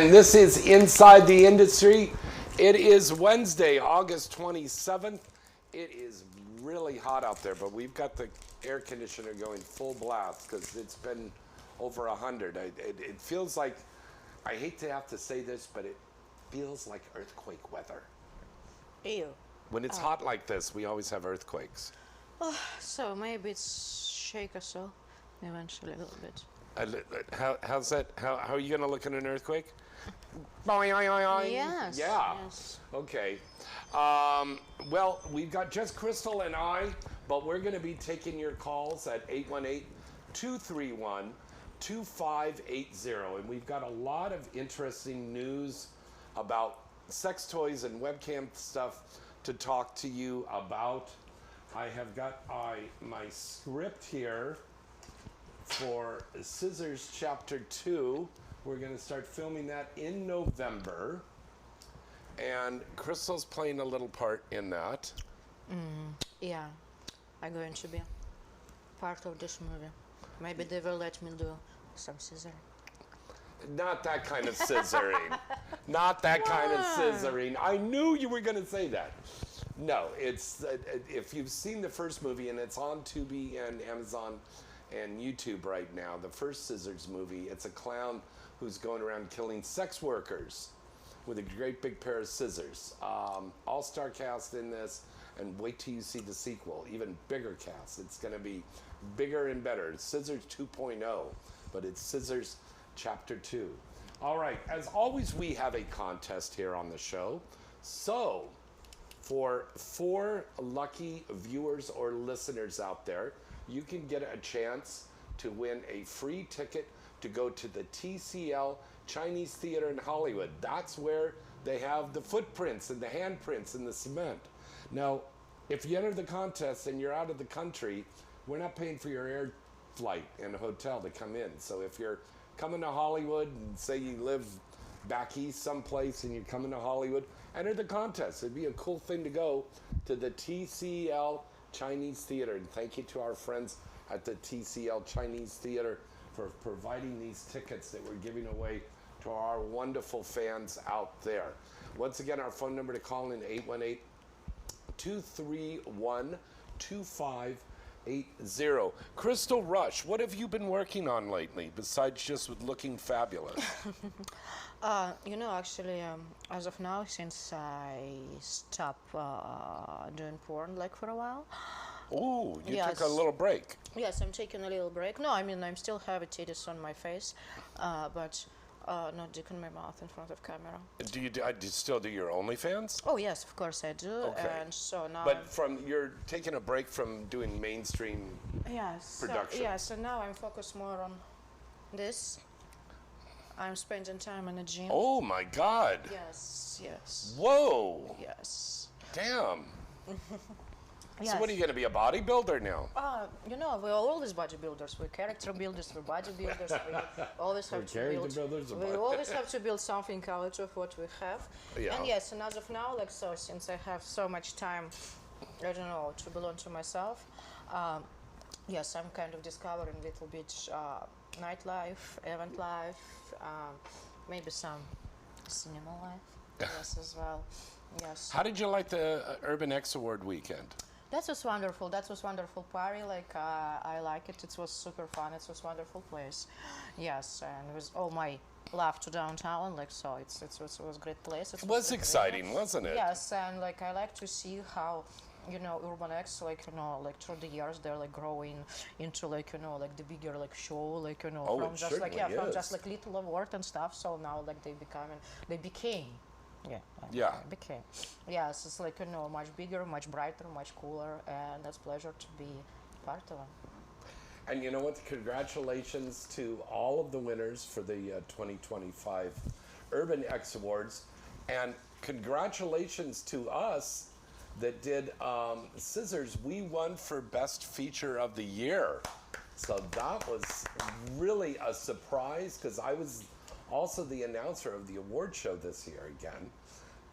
and this is Inside the Industry. It is Wednesday, August 27th. It is really hot out there, but we've got the air conditioner going full blast because it's been over 100. It feels like, I hate to have to say this, but it feels like earthquake weather. Ew. When it's hot like this, we always have earthquakes. Oh, so maybe it's shake us all eventually a little bit. How's that? How are you going to look at an earthquake? Yes. Yeah. Yes. Okay. Well, we've got just Crystal and I, but we're going to be taking your calls at 818-231-2580. And we've got a lot of interesting news about sex toys and webcam stuff to talk to you about. I have got my script here for Scissors Chapter 2. We're going to start filming that in November. And Crystal's playing a little part in that. Yeah, I'm going to be part of this movie. Maybe they will let me do some scissoring. Not that kind of scissoring. Not that kind of scissoring. I knew you were going to say that. No, it's if you've seen the first movie, and it's on Tubi and Amazon and YouTube right now, the first Scissors movie, it's a clown who's going around killing sex workers with a great big pair of scissors. All-star cast in this, and wait till you see the sequel, even bigger cast. It's going to be bigger and better. It's Scissors 2.0, but it's Scissors Chapter 2. All right, as always, we have a contest here on the show. So, for 4 lucky viewers or listeners out there, you can get a chance to win a free ticket to go to the TCL Chinese Theater in Hollywood. That's where they have the footprints and the handprints and the cement. Now, if you enter the contest and you're out of the country, we're not paying for your air flight and a hotel to come in. So if you're coming to Hollywood and say you live back east someplace and you're coming to Hollywood, enter the contest. It'd be a cool thing to go to the TCL Chinese Theater. And thank you to our friends at the TCL Chinese Theater for providing these tickets that we're giving away to our wonderful fans out there. Once again, our phone number to call in, 818-231-2580. Crystal Rush, what have you been working on lately besides just with looking fabulous? Actually, as of now, since I stopped doing porn for a while. Ooh, you Yes. took a little break. Yes, I'm taking a little break. No, I mean, I'm still have a titties on my face, but not dick in my mouth in front of camera. Do you still do your OnlyFans? Oh, yes, of course I do. Okay. And so now But you're taking a break from doing mainstream production. So now I'm focused more on this. I'm spending time in the gym. Oh my God. Yes. Whoa. Yes. Damn. Yes. So what are you going to be, a bodybuilder now? We're always bodybuilders. We're character builders. We're bodybuilders. We always have to build. We always have to build something out of what we have. Yeah. And yes, and as of now, since I have so much time, I don't know, to belong to myself. Yes, I'm kind of discovering a little bit nightlife, event life, maybe some cinema life. Yes, as well. Yes. How did you like the Urban X Award weekend? That was wonderful. That was wonderful party. I like it. It was super fun. It was wonderful place. Yes, and it was all my love to downtown. It was a great place. It was exciting, wasn't it? Yes, and I like to see how Urban X through the years they're growing into the bigger show Oh, from it just certainly from is. just little award and stuff. So now they became. Yeah. Became. Yes, it's much bigger, much brighter, much cooler, and it's a pleasure to be part of it. And you know what? Congratulations to all of the winners for the 2025 Urban X Awards. And congratulations to us that did Scissors. We won for Best Feature of the Year. So that was really a surprise because I was also the announcer of the award show this year again.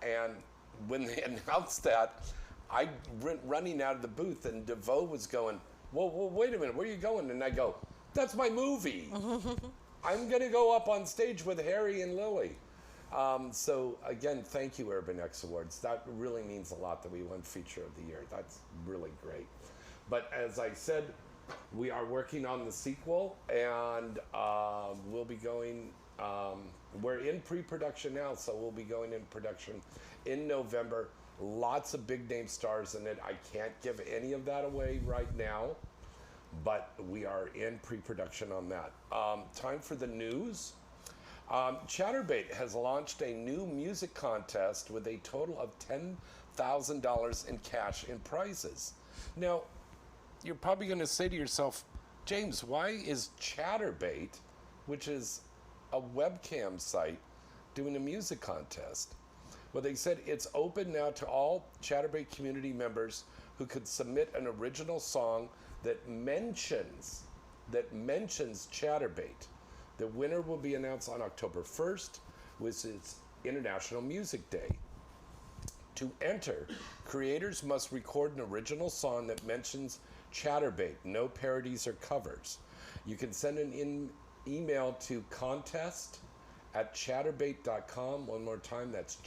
And when they announced that, I went running out of the booth and DeVoe was going, whoa, wait a minute, where are you going? And I go, that's my movie. I'm going to go up on stage with Harry and Lily. So again, thank you, Urban X Awards. That really means a lot that we won Feature of the Year. That's really great. But as I said, we are working on the sequel, and we'll be going. We're in pre-production now, so we'll be going in production in November. Lots of big name stars in it. I can't give any of that away right now, but we are in pre-production on that. Time for the news. Chatterbait has launched a new music contest with a total of $10,000 in cash in prizes. Now, you're probably going to say to yourself, James, why is Chatterbait, which is a webcam site, doing a music contest? Well, they said it's open now to all Chatterbait community members who could submit an original song that mentions Chatterbait. The winner will be announced on October 1st, which is International Music Day. To enter, creators must record an original song that mentions Chatterbait, no parodies or covers. You can send an email to contest@chatterbait.com. One more time, that's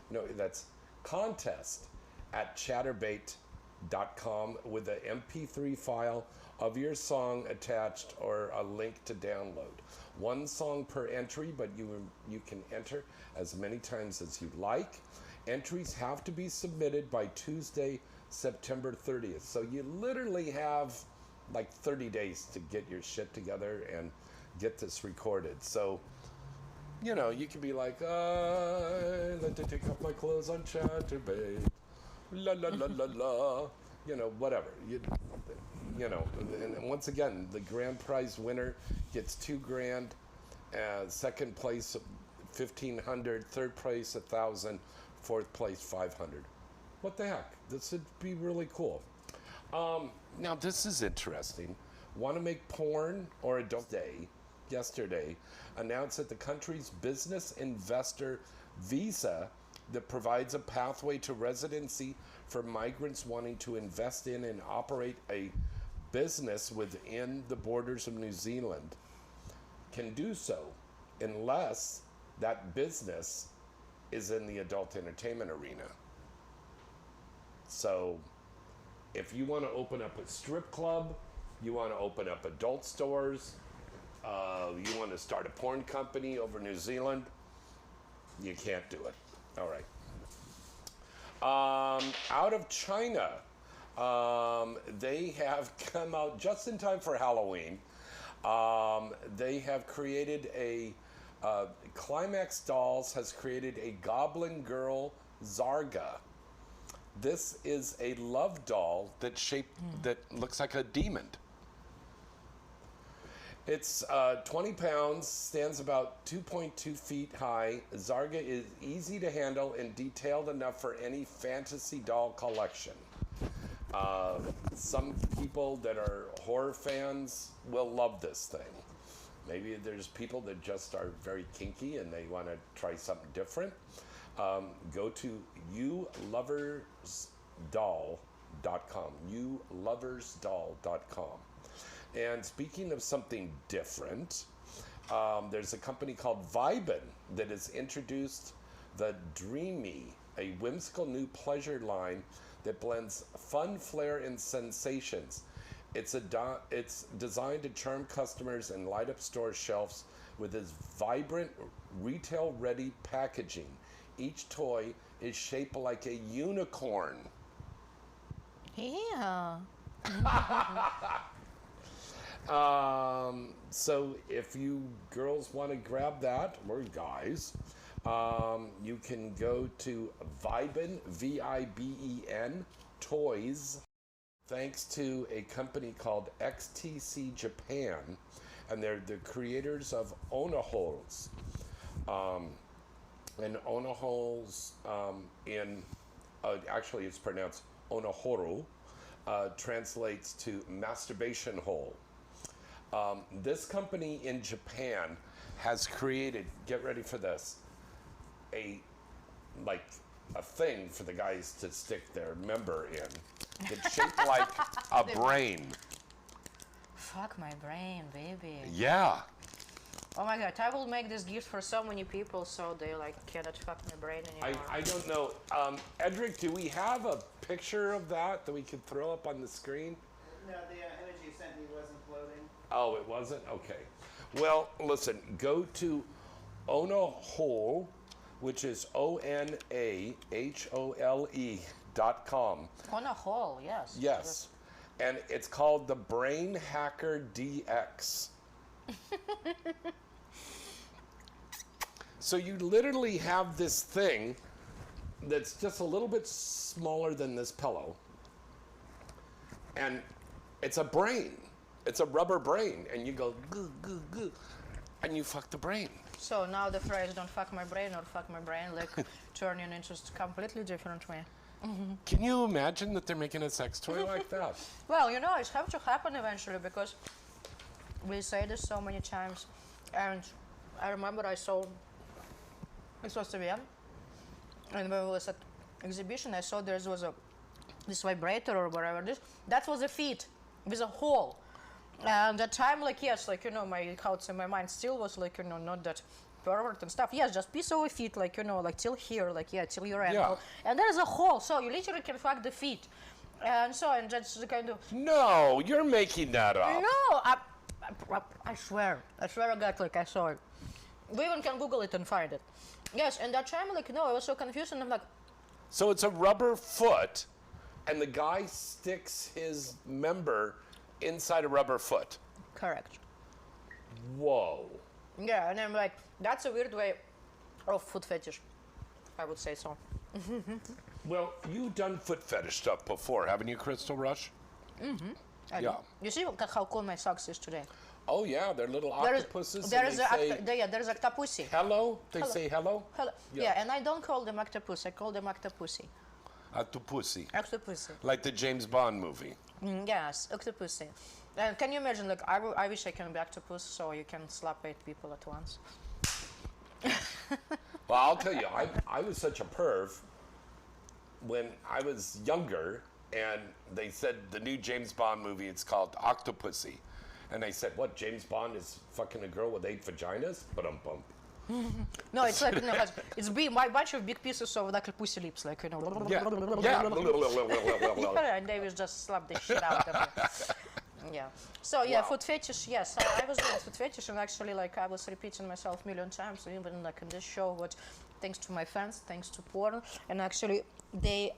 that's contest@chatterbait.com with an MP3 file of your song attached or a link to download. One song per entry, but you can enter as many times as you like. Entries have to be submitted by Tuesday, September 30th. So you literally have like 30 days to get your shit together and get this recorded. So, you can be like, I like to take off my clothes on Chatterbait. La la la la la. Whatever. And once again, the grand prize winner gets $2,000, second place $1,500, third place $1,000, fourth place $500. What the heck? This would be really cool. Now this is interesting. Want to make porn or adult day? Yesterday, announced that the country's business investor visa that provides a pathway to residency for migrants wanting to invest in and operate a business within the borders of New Zealand can do so unless that business is in the adult entertainment arena. So if you want to open up a strip club, you want to open up adult stores, you want to start a porn company over New Zealand, you can't do it. All right. Out of China, they have come out just in time for Halloween. They have created Climax Dolls has created a goblin girl Zarga. This is a love doll that looks like a demon. It's 20 pounds, stands about 2.2 feet high. Zarga is easy to handle and detailed enough for any fantasy doll collection. Some people that are horror fans will love this thing. Maybe there's people that just are very kinky and they want to try something different. Go to youloversdoll.com, youloversdoll.com. And speaking of something different, there's a company called Vibin that has introduced the Dreamy, a whimsical new pleasure line that blends fun, flair, and sensations. It's designed to charm customers and light up store shelves with its vibrant, retail-ready packaging. Each toy is shaped like a unicorn. Yeah. So if you girls want to grab that, or guys, you can go to Vibin, V-I-B-E-N, Toys, thanks to a company called XTC Japan, and they're the creators of Onaholes. And Onaholes, actually it's pronounced Onahoru, translates to masturbation hole. This company in Japan has created, get ready for this, a thing for the guys to stick their member in. It's shaped like a brain. Fuck my brain, baby. Yeah. Oh my god, I will make this gift for so many people so they like cannot fuck my brain anymore. I don't know. Edric, do we have a picture of that we could throw up on the screen? No, the image you sent me wasn't loading. Oh, it wasn't? Okay. Well, listen, go to Onahole, which is ONAHOLE.com. On a whole, yes. Yes. And it's called the Brain Hacker DX. So you literally have this thing that's just a little bit smaller than this pillow. And it's a brain. It's a rubber brain. And you go, goo, goo, goo. And you fuck the brain. So now the phrase "don't fuck my brain" or "fuck my brain" like turning into a completely different way. Can you imagine that they're making a sex toy like that? Well, you know, it's have to happen eventually because we say this so many times. And I remember I saw, it was TVN, and when I was at exhibition, I saw there was this vibrator or whatever this. That was a feet with a hole. And at the time, like, yes, like, you know, my thoughts in my mind still was like, you know, not that pervert and stuff. Yes, just piece of a feet, like, you know, like till here, like, yeah, till your ankle. And there's a hole, so you literally can fuck the feet. And so, and that's the kind of... No, you're making that up. No, I swear to God, like, I saw it. We even can Google it and find it. Yes, and that time, like, no, I was so confused, and I'm like... So it's a rubber foot, and the guy sticks his member inside a rubber foot. Correct. Whoa. Yeah, and I'm like, that's a weird way of foot fetish. I would say so. Well, you've done foot fetish stuff before, haven't you, Crystal Rush? Yeah. You see how cool my socks is today? Oh yeah, they're little octopuses. There's There's octopussy. hello. They say hello. Hello. Yeah. Yeah, and I don't call them octopus. I call them octopussy. Octopussy. Octopussy. Like the James Bond movie. Yes, octopussy. And can you imagine? Like, I wish I can be octopus, so you can slap 8 people at once. Well, I'll tell you, I was such a perv when I was younger, and they said the new James Bond movie, it's called Octopussy. And I said, what, James Bond is fucking a girl with 8 vaginas? Ba-dum-bum. No, it's like, no, it's my bunch of big pieces of like pussy lips, like, you know. Yeah. Yeah, and they will just slap the shit out of it. Yeah. So yeah, Wow. foot fetish. Yes, I was doing foot fetish, and actually, like, I was repeating myself a million times, even like in this show. But thanks to my fans, thanks to porn, and actually, they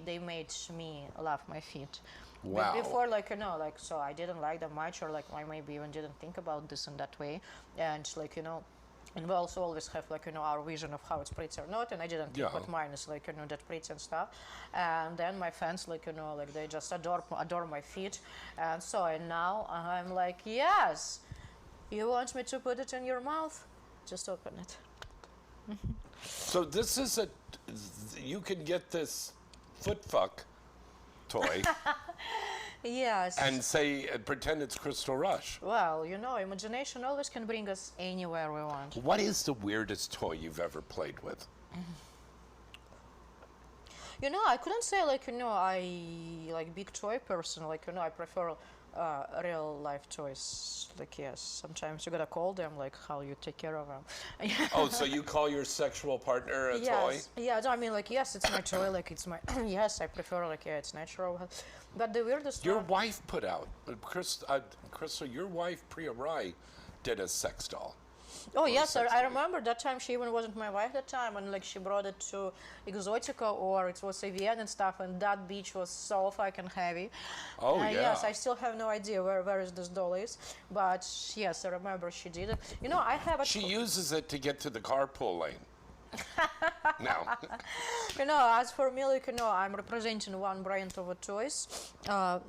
made me love my feet. Wow. Before, like, you know, like, so I didn't like them much, or like I maybe even didn't think about this in that way, and like, you know. And we also always have, like, you know, our vision of how it's pretty or not, and I didn't think what mine is, like, you know, that pretty and stuff. And then my fans, like, you know, like, they just adore my feet. And so, and now I'm like, yes, you want me to put it in your mouth? Just open it. So this is you can get this foot fuck toy Yes. and pretend it's Crystal Rush. Well, you know, imagination always can bring us anywhere we want. What is the weirdest toy you've ever played with? You know, I couldn't say, like, you know, I like big toy person. Like, you know, I prefer real life toys. Like, yes, sometimes you gotta call them, like, how you take care of them. Oh, so you call your sexual partner a toy? Yes, yeah, I mean, like, yes, it's my toy, like, it's my, yes, I prefer, like, yeah, it's natural. But the weirdest Your one, wife put out, Crystal, your wife, Priya Rai, did a sex doll. oh, yes, sex I toy. remember that time she even wasn't my wife that time, and, like, she brought it to Exotica, or it was AVN and stuff, and that beach was so fucking heavy. Oh, yeah. Yes, I still have no idea where is this doll is, but yes, I remember she did it. You know, I have a... She uses it to get to the carpool lane. No. You know, as for me, like, you know, I'm representing one brand of toys.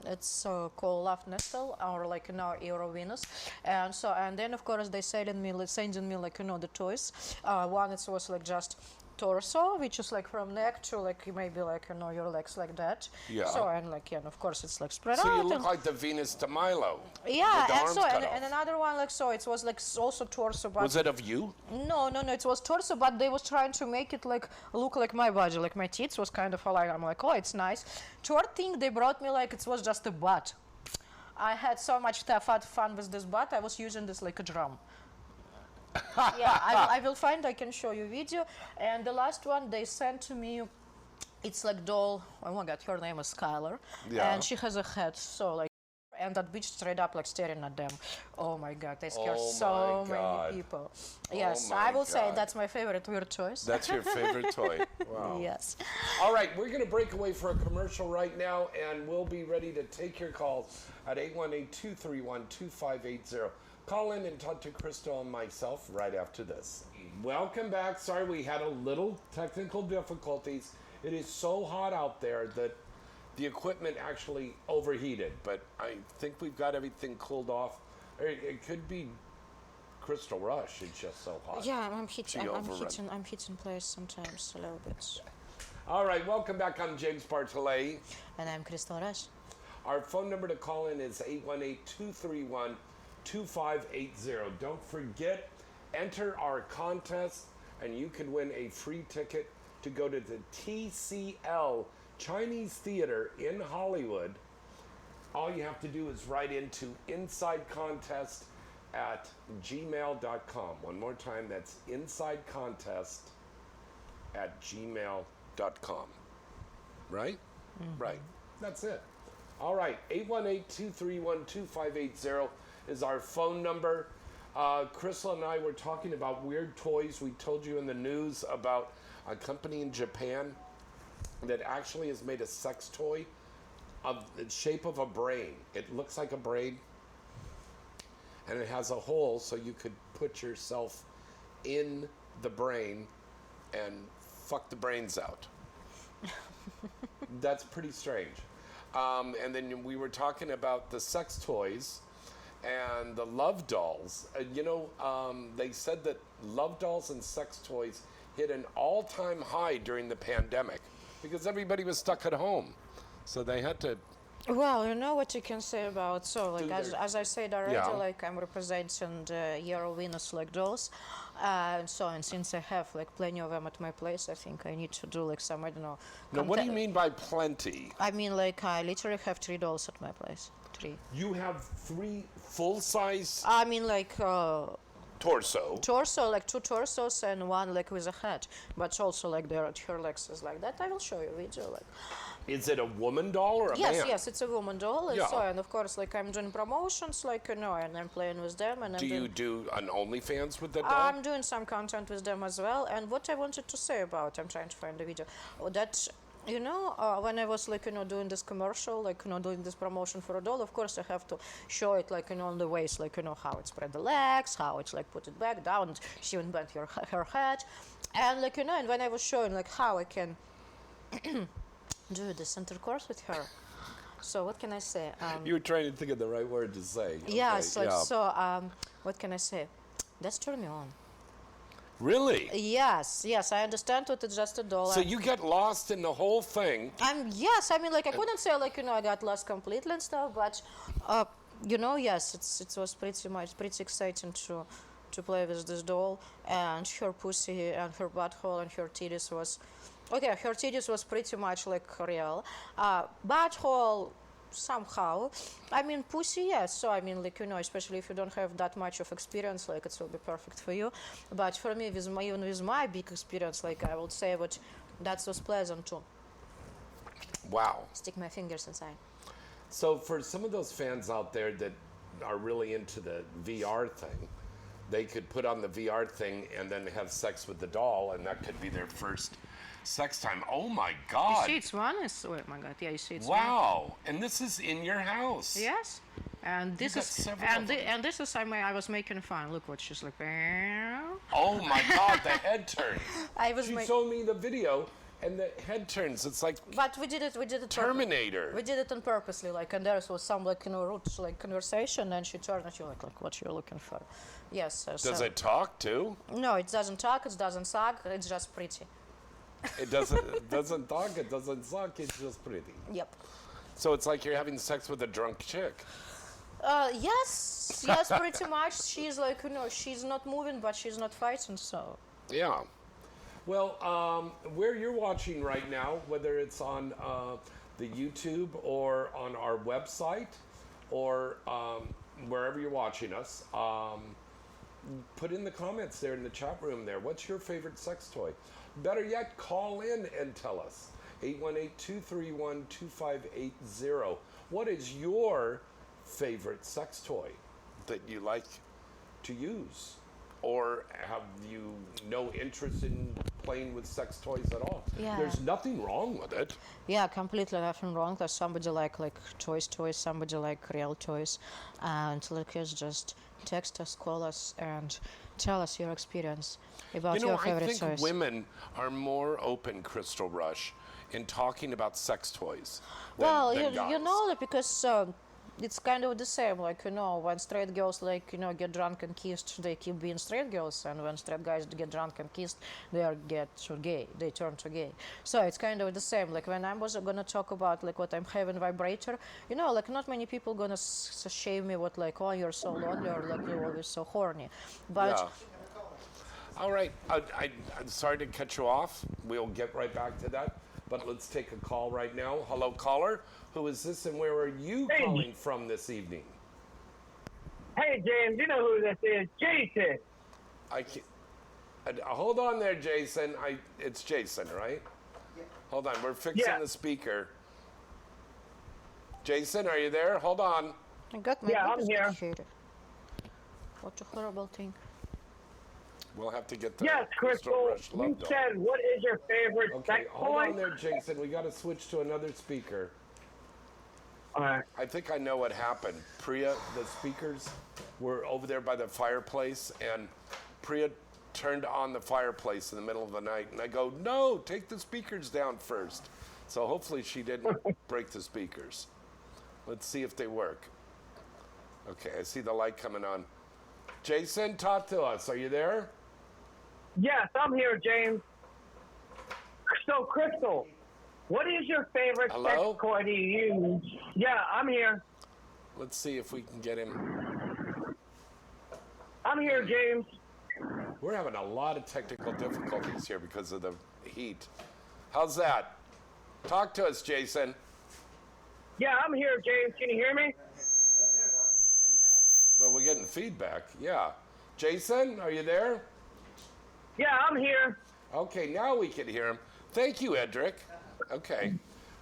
It's called Love Nestle, or, like, you know, Euro Venus. And so, and then of course they sending me, like, you know, the toys. One it was like just torso, which is like from neck to like maybe like, you know, your legs like that. Yeah. So, and like, yeah, and of course it's like spread So out. you look and like the Venus de Milo. yeah, with the and arms so cut and off. another one like so it was like also torso, but Was it of you? no, it was torso, but they was trying to make it like look like my body, like my tits was kind of aligned. I'm like, oh, it's nice. Short thing they brought me like it was just a butt. I had so much fun with this butt. I was using this like a drum. Yeah, I will find. I can show you video. And the last one they sent to me. It's like doll. Oh my God, her name is Skylar, Yeah. and she has a head. So like, and that bitch straight up like staring at them. Oh my God, they scare Oh so my God. many people. Yes, my I will say God. that's my favorite weird choice. That's your favorite toy. Wow. Yes. All right, we're going to break away for a commercial right now, and we'll be ready to take your calls at 818-231-2580. Call in and talk to Crystal and myself right after this. Welcome back. Sorry, we had a little technical difficulties. It is so hot out there that the equipment actually overheated, but I think we've got everything cooled off. It could be Crystal Rush. It's just so hot. Yeah, She overrun. I'm hitting place sometimes a little bit. All right, welcome back. I'm James Barthoelt. And I'm Crystal Rush. Our phone number to call in is 818-231-2580. Don't forget, enter our contest, and you can win a free ticket to go to the TCL Chinese Theater in Hollywood. All you have to do is write into insidecontest@gmail.com. One more time, that's insidecontest@gmail.com. Right? Mm-hmm. Right. That's it. All right. 818-231-2580 is our phone number. Crystal and I were talking about weird toys. We told you in the news about a company in Japan that actually has made a sex toy of the shape of a brain. It looks like a brain, and it has a hole so you could put yourself in the brain and fuck the brains out. That's pretty strange. And then we were talking about the sex toys and the love dolls. They said that love dolls and sex toys hit an all-time high during the pandemic because everybody was stuck at home. So they had to... Well, you know what you can say about, so like as I said already, Yeah. like I'm representing the Year of Venus like dolls. And since I have like plenty of them at my place, I think I need to do like some, I don't know. Now, what do you mean by plenty? I mean like I literally have 3 dolls at my place. 3. You have 3 full-size I mean like torso. like 2 torsos and 1 like with a head. But also like her legs is like that. I will show you a video like. Is it a woman doll or a man? Yes, it's a woman doll. And Yeah. and of course, like I'm doing promotions, like and I'm playing with them. And Do you do an OnlyFans with the doll? I'm doing some content with them as well. And what I wanted to say about, I'm trying to find the video, that when I was like doing this commercial, like doing this promotion for a doll, of course I have to show it like on the waist, like how it spread the legs, how it's like put it back down, she even bent her head, and like and when I was showing like how I can do this intercourse with her. So what can I say? You were trying to think of the right word to say. Yeah, Okay, what can I say? That's turned me on. Really? Yes, I understand what it's just a doll. So you get lost in the whole thing. Yes, I mean like I couldn't say like I got lost completely and stuff, but yes, it was pretty exciting to play with this doll, and her pussy and her butthole and her titties was. Okay, her titties was pretty much like real. Butthole, somehow. I mean, pussy, yes. So, I mean, like, especially if you don't have that much of experience, like, it will be perfect for you. But for me, even with my big experience, like, I would say that was pleasant too. Wow. Stick my fingers inside. So for some of those fans out there that are really into the VR thing, they could put on the VR thing and then have sex with the doll, and that could be their first sex time. Oh my God. You see, it's one. Oh my God, yeah, you see, it's wow. And this is in your house. Yes. And this got is several of them. and this is I was making fun. Look what she's like. Oh my God, the head turns. She making. showed me the video, and the head turns. It's like But we did it. Terminator. We did it on purposely, like, and there was some like rude like conversation, and she turned at you like what you're looking for. Yes. Does it talk too? No, it doesn't talk. It doesn't suck. It's just pretty. It doesn't talk. It doesn't suck. It's just pretty. Yep. So it's like you're having sex with a drunk chick. Yes, pretty much. She's like, she's not moving, but she's not fighting, so. Yeah. Well, where you're watching right now, whether it's on the YouTube or on our website or wherever you're watching us, put in the comments there in the chat room there. What's your favorite sex toy? Better yet, call in and tell us. 818-231-2580. What is your favorite sex toy that you like to use? Or have you no interest in playing with sex toys at all? Yeah. There's nothing wrong with it. Yeah, completely nothing wrong. There's somebody like toys, somebody like real toys. And just text us, call us, and tell us your experience about your favorite I think toys. women are more open, Crystal Rush, in talking about sex toys Well, than you guys. know that because it's kind of the same. When straight girls get drunk and kissed, they keep being straight girls, and when straight guys get drunk and kissed, they turn to gay. So it's kind of the same. Like when I was gonna talk about what I'm having vibrator, not many people gonna shame me with oh, you're so lonely, or you're always so horny. But Yeah. All right. I'm sorry to cut you off. We'll get right back to that. But let's take a call right now. Hello, caller. Who is this, and where are you calling from this evening? Hey, James, you know who this is. Jason. Hold on there, Jason. It's Jason, right? Yeah. Hold on. We're fixing Yeah. the speaker. Jason, are you there? Hold on. I got my Yeah, I'm babies here. educated. What a horrible thing. We'll have to get the Yes, Crystal, Rush you Love Dog. said, what is your favorite Okay, sex hold toy? on there, Jason. We got to switch to another speaker. All right. I think I know what happened. Priya, the speakers were over there by the fireplace, and Priya turned on the fireplace in the middle of the night, and I go, no, take the speakers down first. So hopefully she didn't break the speakers. Let's see if they work. Okay, I see the light coming on. Jason, talk to us. Are you there? Yes, I'm here, James. So, Crystal, what is your favorite Hello? sex toy to use? Yeah, I'm here. Let's see if we can get him. I'm here, James. We're having a lot of technical difficulties here because of the heat. How's that? Talk to us, Jason. Yeah, I'm here, James. Can you hear me? Well, we're getting feedback. Yeah. Jason, are you there? Yeah, I'm here. Okay, now we can hear him. Thank you, Edric. Okay.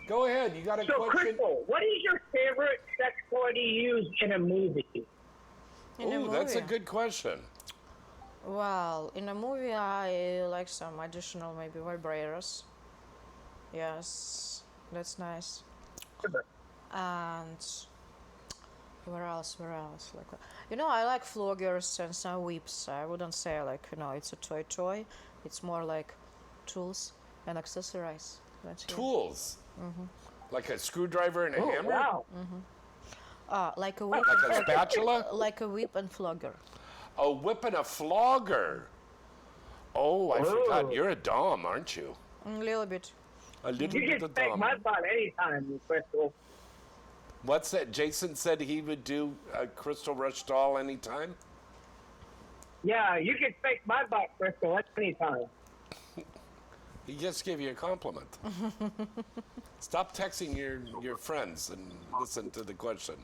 Go ahead. You got a So, question? Crystal, what is your favorite sex toy to use in a movie? In a Ooh, that's a movie? good question. Well, in a movie, I like some additional maybe vibrators. Yes, that's nice. And where else? I like floggers and some whips. I wouldn't say it's a toy. It's more like tools and accessories. That's it. Tools. Like a screwdriver and a Oh, hammer? wow. Like a whip. Like a spatula? Like a whip and flogger. A whip and a flogger. Oh, I forgot. Ooh. You're a dom, aren't you? A little bit. A little You bit can of take dom. my butt anytime, Crystal. What's that? Jason said he would do a Crystal Rush doll anytime? Yeah, you can fake my butt, Crystal, anytime. He just gave you a compliment. Stop texting your friends and listen to the question.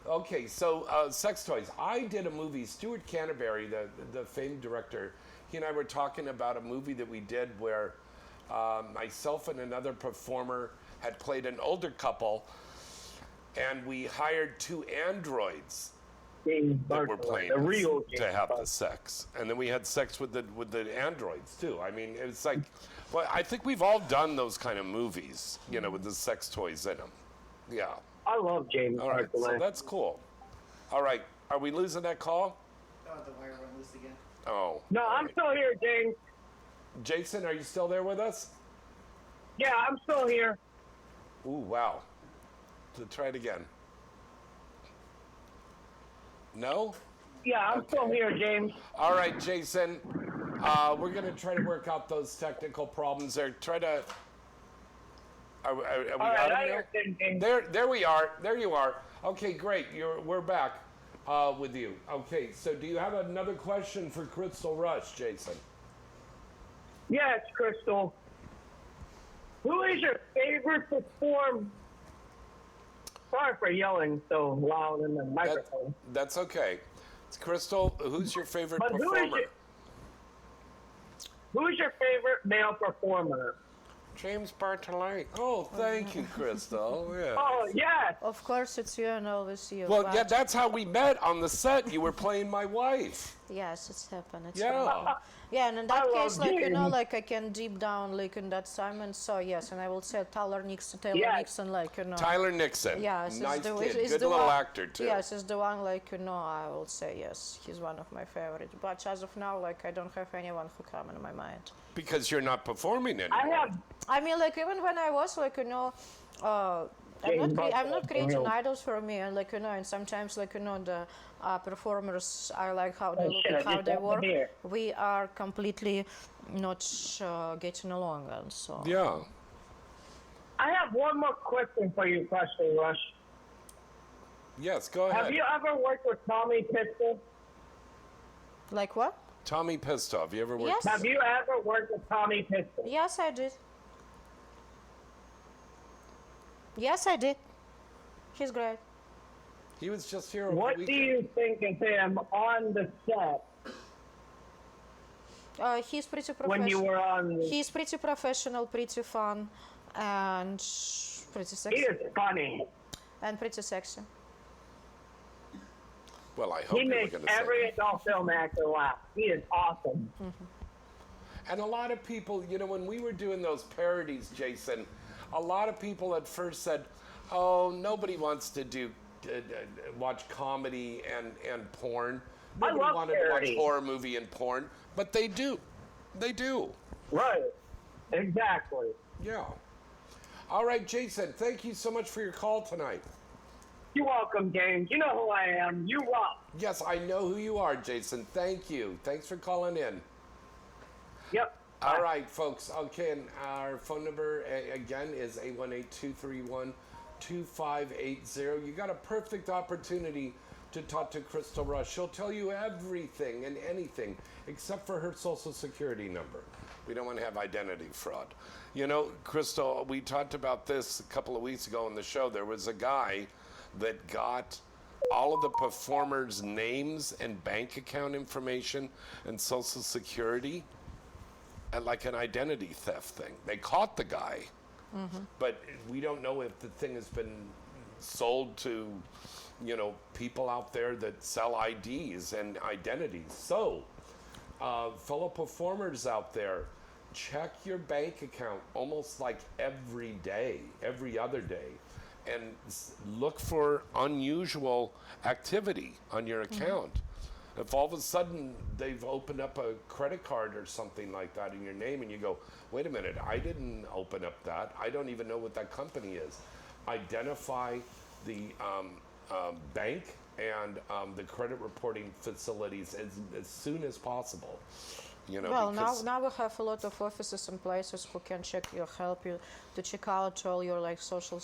Okay, so sex toys. I did a movie, Stuart Canterbury, the famed director, he and I were talking about a movie that we did where myself and another performer had played an older couple, and we hired two androids James that were Barthoelt, playing the us real to James have the Barthoelt. sex, and then we had sex with the androids too. I mean, it's like, well, I think we've all done those kind of movies, with the sex toys in them. Yeah. I love James All right. So Barthoelt. that's cool. All right. Are we losing that call? Oh, the wire went loose again. Oh. No, all I'm right. still here, James. Jason, are you still there with us? Yeah, I'm still here. Ooh, wow. So try it again. No? Yeah, I'm still Okay. here, James. All right, Jason. We're going to try to work out those technical problems there. Try to... Are we All got right, I him now? understand, James. There we are. There you are. Okay, great. We're back with you. Okay, so do you have another question for Crystal Rush, Jason? Yes, Crystal. Who is your favorite sorry for yelling so loud in the That, microphone. that's okay. Crystal, who's your favorite But performer? who's your favorite male performer? James Barthoelt. Oh, thank you, Crystal. Yeah. Oh, yes. Of course, it's you and always you. Well, but yeah, that's how we met on the set. You were playing my wife. yes, it's happened. It's Yeah. happened. Yeah, and in that I case, love like, you know, James. like I can deep down, like in that Simon. So yes, and I will say Taylor Nixon, Yes. Nixon, like, you know. Tyler Nixon. Yes, Nice it's the, kid. it's Good the little one, actor, too. Yes, it's the one, like, you know, I will say yes, he's one of my favorites. But as of now, like, I don't have anyone who come in my mind. Because you're not performing anymore. I have I mean, like, even when I was, like, you know, James I'm not Barthoelt, creating real. idols for me, and like, you know, and sometimes, like, you know, the performers, I like how they Oh, look shit, I and how just they got the work. beer. We are completely not getting along, and so. Yeah. I have one more question for you, Question Rush. Yes, go ahead. Have you ever worked with Tommy Pistol? Like what? Tommy Pistol. You ever worked? Yes. Have you ever worked with Tommy Pistol? Yes, I did. Yes, I did. He's great. He was just here over What the do weekend. you think of him on the set He's pretty when you professional. were on? He's pretty professional, pretty fun, and pretty He sexy. is funny. And pretty sexy. Well, I hope He you were makes going to say every that. adult film actor laugh. He is awesome. And a lot of people, you know, when we were doing those parodies, Jason, a lot of people at first said, oh, nobody wants to do watch comedy and porn. Nobody love wanted to watch parody. horror movie and porn, but they do. They do. Right. Exactly. Yeah. All right, Jason, thank you so much for your call tonight. You're welcome, James. You know who I am. You rock. Yes, I know who you are, Jason. Thank you. Thanks for calling in. Yep. All right, folks. Okay, and our phone number again is 818-231-2580. You got a perfect opportunity to talk to Crystal Rush. She'll tell you everything and anything except for her social security number. We don't want to have identity fraud. You know, Crystal, we talked about this a couple of weeks ago on the show. There was a guy that got all of the performers' names and bank account information and social security at like an identity theft thing. They caught the guy, but we don't know if the thing has been sold to, you know, people out there that sell IDs and identities. So, fellow performers out there, check your bank account almost like every day, every other day, and look for unusual activity on your account. If all of a sudden they've opened up a credit card or something like that in your name and you go, wait a minute, I didn't open up that. I don't even know what that company is. Identify the bank and the credit reporting facilities as soon as possible. You know, Well, because now we have a lot of offices and places who can help you to check out all your like social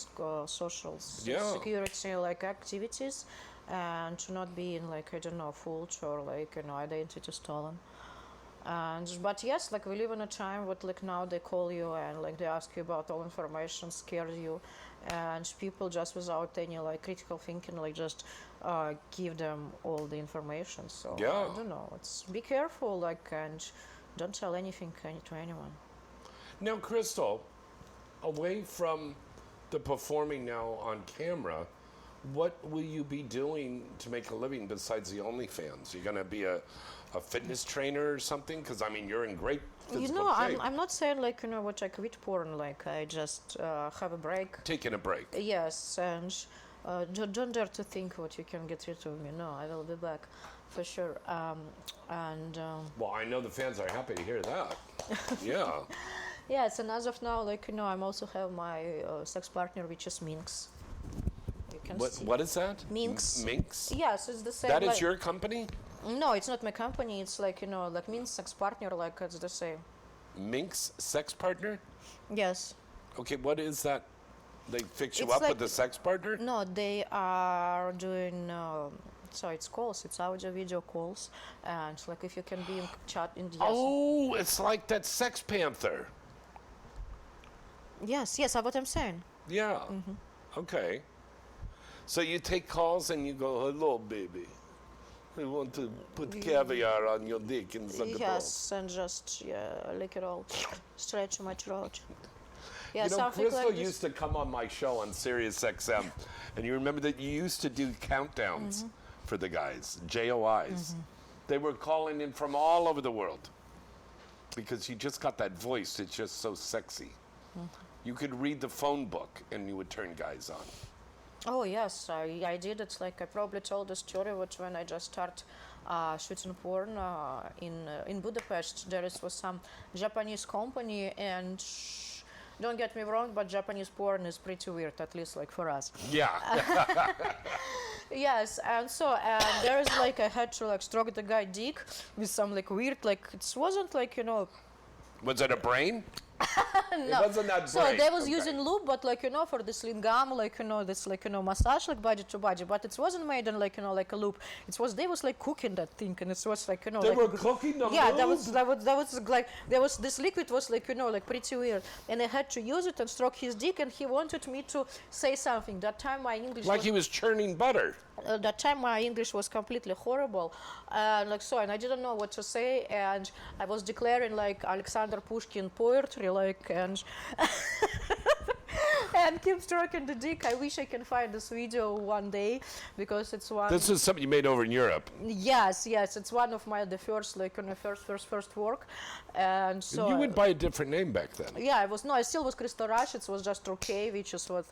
Yeah. security like activities, and to not be in like, I don't know, fooled or like, you know, identity stolen. And but yes, like we live in a time what like now they call you and like they ask you about all information, scare you, and people just without any like critical thinking like just give them all the information. So Yeah. I don't know. It's be careful like and don't tell anything to anyone. Now, Crystal, away from the performing now on camera, what will you be doing to make a living besides the OnlyFans? You're going to be a fitness trainer or something? Because, I mean, you're in great physical You know, shape. I'm not saying like, you know, what I quit porn, like I just have a break. Taking a break. Yes, and don't dare to think what you can get rid of me. No, I will be back for sure. Well, I know the fans are happy to hear that. Yeah. Yes, and as of now, like, you know, I'm also have my sex partner, which is Minx. You can see. What is that? Minx. Minx? Yes, it's the same. That like, is your company? No, it's not my company. It's like, you know, like Minx sex partner, like it's the same. Minx sex partner? Yes. Okay, what is that? They fix you It's up like- with a sex partner? No, they are doing. So it's calls, it's audio, video calls, and like if you can be in chat in yes. Oh, it's like that Sex Panther. Yes, what I'm saying. Yeah. Okay. So you take calls and you go, hello, baby. We want to put caviar on your dick and suck it off. Yes, and just lick it all straight to my throat. Yeah, You know, something Crystal like this. used to come on my show on Sirius XM, and you remember that you used to do countdowns for the guys, JOIs. They were calling in from all over the world because you just got that voice. It's just so sexy. You could read the phone book, and you would turn guys on. Oh yes, I did it. Like I probably told the story when I just started shooting porn in Budapest. There was some Japanese company, and don't get me wrong, but Japanese porn is pretty weird, at least like for us. Yeah. Yes, and so there is like I had to like stroke the guy dick with some like weird like it wasn't like Was it a brain? no. It wasn't that So brain. they was Okay. using lube, but like for this lingam, like this like massage like body to body, but it wasn't made in like like a loop. They was like cooking that thing, and it was like They like, were cooking the yeah, lube? that was like this liquid was like like pretty weird, and I had to use it and stroke his dick, and he wanted me to say something. That time my English Like was, he was churning butter. that time my English was completely horrible, and and I didn't know what to say, and I was declaring like Alexander Pushkin poetry, like and and keep stroking the dick. I wish I can find this video one day because it's one. This is something you made over in Europe. Yes, it's one of the first first work, and so You went by a different name back then. yeah, I still was Crystal Rush. It was just okay, which is what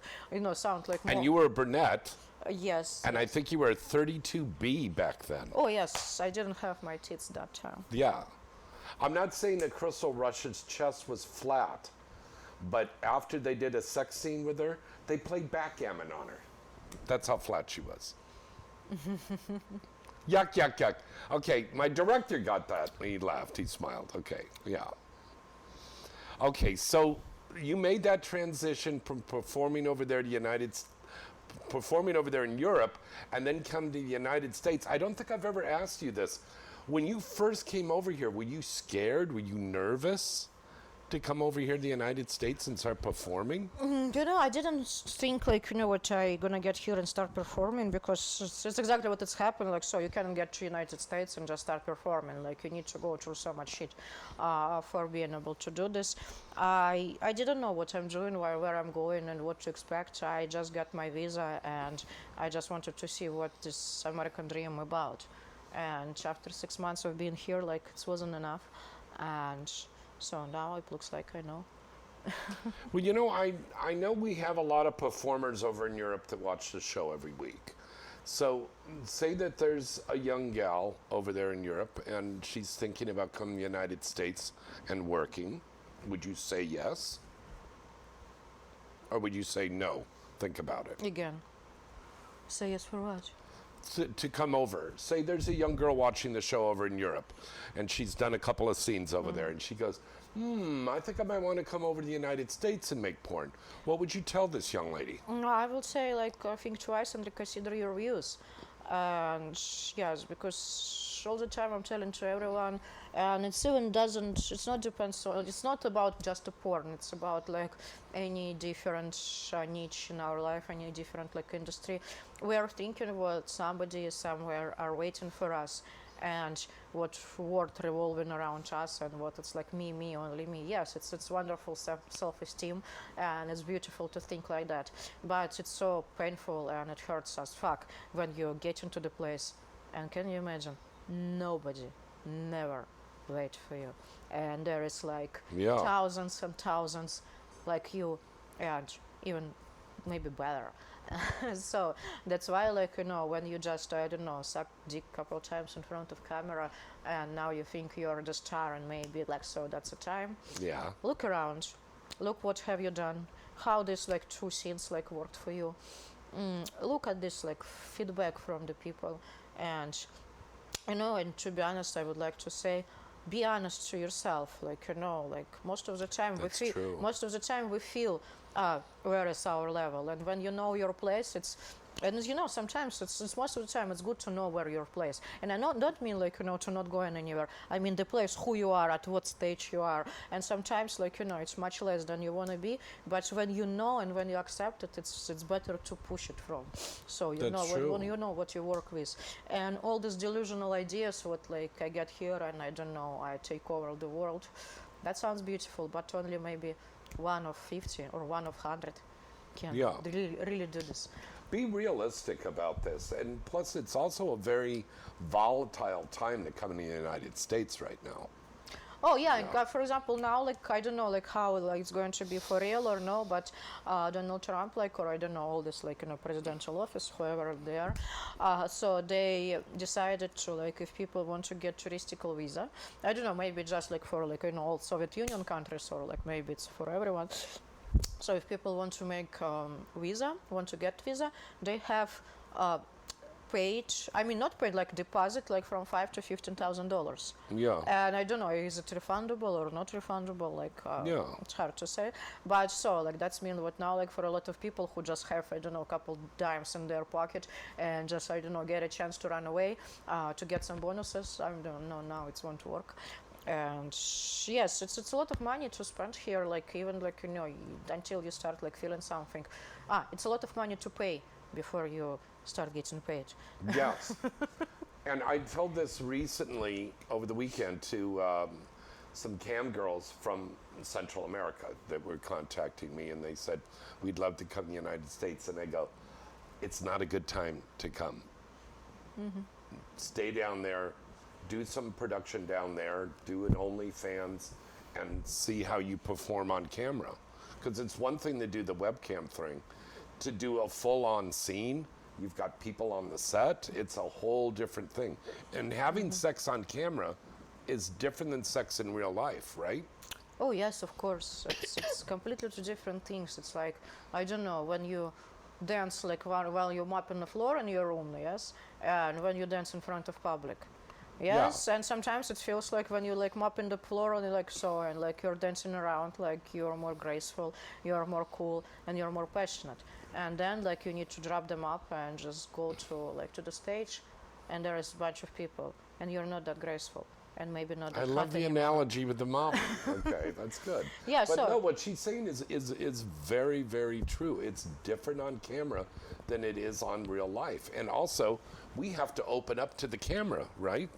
sound like more. And you were a brunette, yes. and I think you were a 32B back then. Oh yes, I didn't have my tits that time. Yeah. I'm not saying that Crystal Rush's chest was flat, but after they did a sex scene with her, they played backgammon on her. That's how flat she was. Yuck, yuck, yuck. Okay, my director got that. He laughed. He smiled. Okay, yeah. Okay, so you made that transition from performing over there performing over there in Europe, and then come to the United States. I don't think I've ever asked you this. When you first came over here, were you scared? Were you nervous to come over here to the United States and start performing? I didn't think like what I gonna get here and start performing, because it's exactly what it's happened. Like so, you can't get to United States and just start performing. Like you need to go through so much shit for being able to do this. I didn't know what I'm doing, where I'm going, and what to expect. I just got my visa, and I just wanted to see what this American dream about. And after 6 months of being here, like it wasn't enough, and so now it looks like I know. Well, I know we have a lot of performers over in Europe that watch the show every week. So say that there's a young gal over there in Europe and she's thinking about coming to the United States and working. Would you say yes? Or would you say no? Think about it. Again, say yes for what? To come over. Say there's a young girl watching the show over in Europe and she's done a couple of scenes over there and she goes, I think I might want to come over to the United States and make porn. What would you tell this young lady? I would say think twice and reconsider your views. And yes, because all the time I'm telling to everyone, and it's not about just a porn, it's about like any different niche in our life, any different like industry. We are thinking what somebody somewhere are waiting for us, and what world revolving around us, and what it's like me, only me. Yes, it's wonderful self-esteem, and it's beautiful to think like that. But it's so painful and it hurts as fuck when you get into the place, and can you imagine? Nobody, never wait for you, and there is like thousands and thousands like you, and even maybe better. So that's why, like when you just suck dick a couple of times in front of camera, and now you think you're the star, and maybe like so that's the time. Yeah. Look around, look what have you done, how this like 2 scenes like worked for you. Look at this like feedback from the people, and and to be honest, I would like to say, be honest to yourself. Like like most of the time we feel where is our level, and when you know your place, it's And as you know, sometimes it's most of the time it's good to know where your place. And I don't mean like to not going anywhere. I mean the place, who you are, at what stage you are. And sometimes it's much less than you want to be. But when you know and when you accept it, it's better to push it from. So you That's know true. when you know what you work with, and all these delusional ideas, what like I get here and I don't know, I take over the world. That sounds beautiful, but only maybe one of 50 or one of 100 can really do this. Be realistic about this. And plus, it's also a very volatile time to come in the United States right now. Oh yeah, for example, now like I don't know like how like it's going to be for real or no, but Donald Trump or I don't know all this presidential office, whoever they are, so they decided to if people want to get touristical visa, I don't know, maybe just for all Soviet Union countries, or maybe it's for everyone. So if people want to make visa, want to get visa, they have paid, I mean not paid, deposit from $5,000 to $15,000. Yeah. And I don't know, is it refundable or not refundable? It's hard to say. But so that's mean what now for a lot of people who just have, I don't know, a couple dimes in their pocket and just, I don't know, get a chance to run away to get some bonuses. I don't know, now it won't work. And yes, it's a lot of money to spend here, even until you start feeling something. It's a lot of money to pay before you start getting paid. Yes. And I told this recently over the weekend to some cam girls from Central America that were contacting me, and they said, we'd love to come to the United States. And I go, it's not a good time to come. Mm-hmm. Stay down there, do some production down there, do an OnlyFans, and see how you perform on camera. Because it's one thing to do the webcam thing. To do a full-on scene, you've got people on the set, it's a whole different thing. And having sex on camera is different than sex in real life, right? Oh yes, of course. It's completely two different things. It's I don't know, when you dance while you're mopping the floor in your room, yes, and when you dance in front of public. Yes, and sometimes it feels when you mopping the floor and so, and you're dancing around, you're more graceful, you're more cool, and you're more passionate. And then you need to drop them up and just go to the stage, and there is a bunch of people, and you're not that graceful, and maybe not that I hot love the anymore. analogy with the mom. Okay, that's good. Yeah, but so no, what she's saying is very, very true. It's different on camera than it is on real life. And also, we have to open up to the camera, right?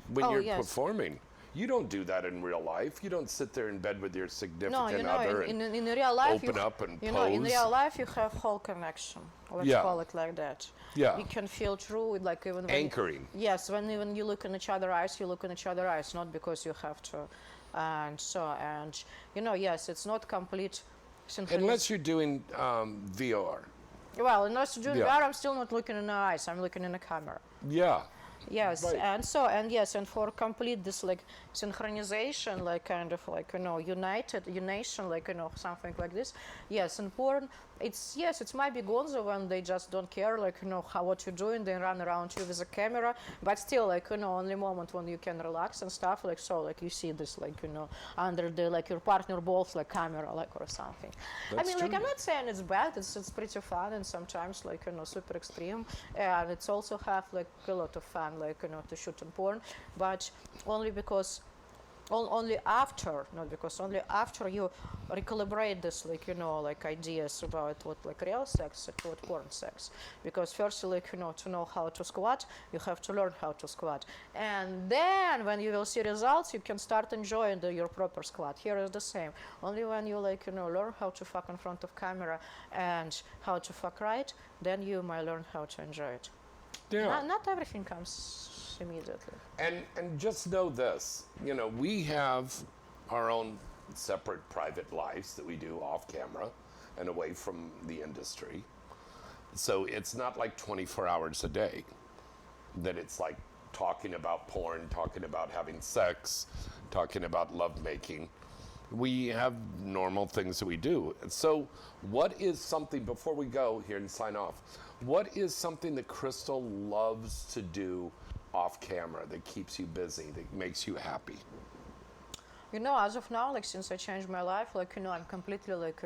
When you're performing. You don't do that in real life. You don't sit there in bed with your significant other in real life, open up and pose. In real life, you have whole connection. Let's call it like that. Yeah. You can feel true, even when anchoring. Yes, when even you look in each other's eyes, you look in each other's eyes, not because you have to. And so, and yes, it's not complete synchronization. Unless you're doing VOR. Well, unless you're doing VR, I'm still not looking in the eyes. I'm looking in the camera. Yeah. Yes, right. and for complete this synchronization, unation, something like this. Yes, in porn, it might be gonzo when they just don't care, how what you're doing. They run around you with a camera, but still, only moment when you can relax and stuff, you see this, under the your partner balls, camera, or something. That's I mean, true. I'm not saying it's bad. It's pretty fun, and sometimes super extreme, and it's also have a lot of fun, to shoot in porn, but only because. Only after, not because, only after you recalibrate this, ideas about what real sex and what porn sex. Because first, to know how to squat, you have to learn how to squat. And then when you will see results, you can start enjoying your proper squat. Here is the same. Only when you learn how to fuck in front of camera and how to fuck right, then you might learn how to enjoy it. Yeah. Not everything comes immediately. And just know this, we have our own separate private lives that we do off camera and away from the industry. So it's not 24 hours a day that it's talking about porn, talking about having sex, talking about lovemaking. We have normal things that we do. And so what is something, before we go here and sign off, what is something that Crystal loves to do off camera that keeps you busy, that makes you happy? As of now, like since I changed my life, like I'm completely like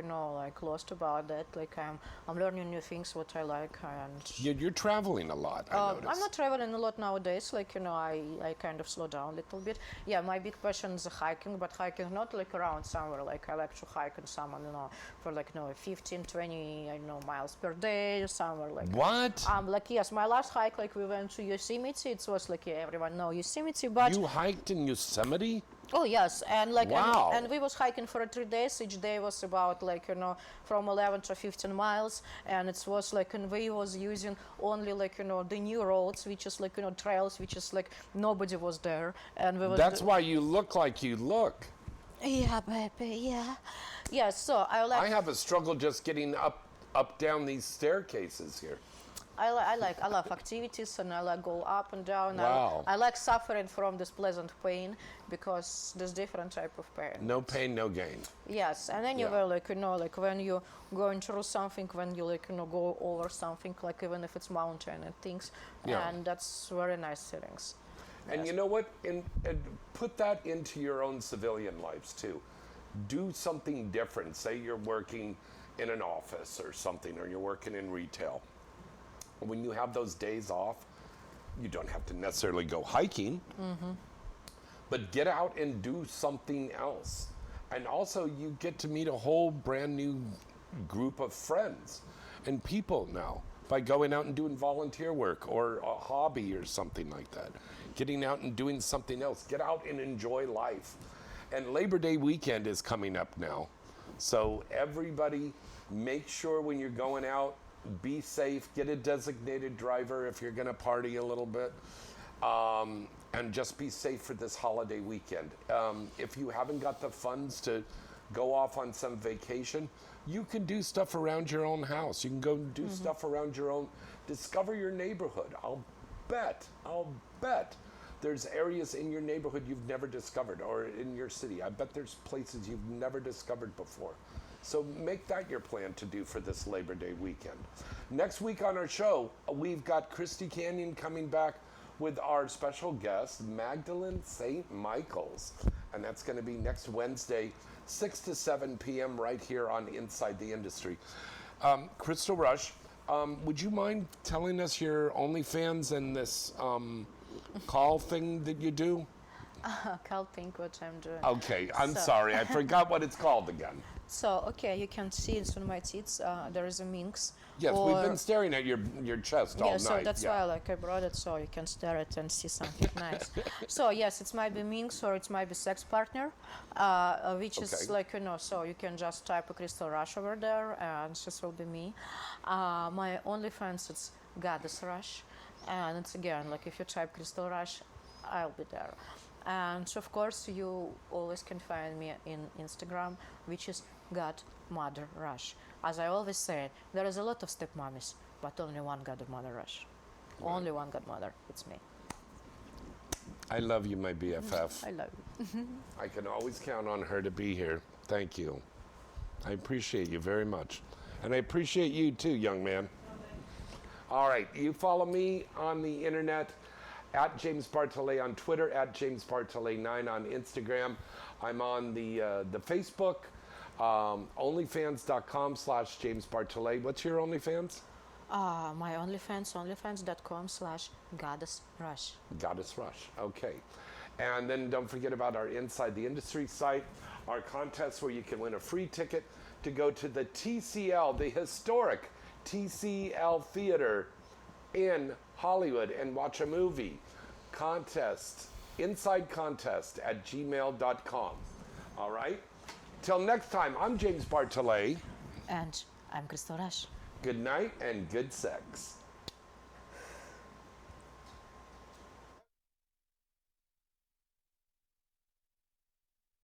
lost about that. Like I'm learning new things what I like, and You're traveling a lot, I noticed. I'm not traveling a lot nowadays. Like I kind of slow down a little bit. Yeah, my big passion is hiking, but hiking not like around somewhere. Like I like to hike in someone, for like 15, 20, miles per day or somewhere like. What? Like yes, my last hike, like we went to Yosemite. It was like everyone know Yosemite, but You hiked in Yosemite? oh yes, and like Wow. and we was hiking for 3 days. Each day was about like from 11 to 15 miles, and it was like and we was using only like the new roads, which is like trails, which is like nobody was there, and we was. That's why you look like you look. Yeah, baby, yeah, yeah. So I like. I have a struggle just getting up down these staircases here. I love activities and I like go up and down. Wow. I like suffering from this pleasant pain because there's different type of pain. No pain, no gain. Yes, and then you Yeah. will like like when you going through something, when you like go over something, like even if it's mountain and things, Yeah. and that's very nice feelings. And Yes. you know what? And put that into your own civilian lives too. Do something different. Say you're working in an office or something, or you're working in retail. When you have those days off, you don't have to necessarily go hiking, but get out and do something else. And also, you get to meet a whole brand new group of friends and people now by going out and doing volunteer work or a hobby or something like that. Getting out and doing something else. Get out and enjoy life. And Labor Day weekend is coming up now. So everybody, make sure when you're going out, be safe, get a designated driver if you're going to party a little bit, and just be safe for this holiday weekend. If you haven't got the funds to go off on some vacation, you can do stuff around your own house. You can go do stuff around your own, discover your neighborhood. I'll bet there's areas in your neighborhood you've never discovered, or in your city. I bet there's places you've never discovered before. So make that your plan to do for this Labor Day weekend. Next week on our show, we've got Christy Canyon coming back with our special guest, Magdalene St. Michaels. And that's going to be next Wednesday, 6 to 7 p.m. right here on Inside the Industry. Crystal Rush, would you mind telling us your OnlyFans and this call thing that you do? Can't think what I'm doing. Okay, I'm So- sorry. I forgot what it's called again. So okay, you can see it's on my tits. There is a minx. Yes, or, we've been staring at your chest all yeah, night. so that's why like I brought it so you can stare at it and see something nice. So yes, it might be minx or it might be sex partner, which is Okay. like so you can just type a Crystal Rush over there and this will be me. My OnlyFans it's Goddess Rush, and it's again like if you type Crystal Rush, I'll be there. And of course you always can find me in Instagram, which is Godmother Rush. As I always say, there is a lot of stepmommies, but only one Godmother Rush. Only one Godmother. It's me. I love you, my BFF. I love you. I can always count on her to be here. Thank you. I appreciate you very much. And I appreciate you too, young man. All right, you follow me on the internet at James Barthoelt on Twitter, at James Barthoelt9 on Instagram. I'm on the Facebook, onlyfans.com/James Barthoelt. What's your OnlyFans? My OnlyFans, onlyfans.com/Goddess Rush. Goddess Rush. Okay. And then don't forget about our Inside the Industry site, our contest where you can win a free ticket to go to the TCL, the historic TCL Theater in Hollywood and watch a movie. Contest, insidecontest@gmail.com. All right? Till next time, I'm James Barthoelt. And I'm Crystal Rush. Good night and good sex.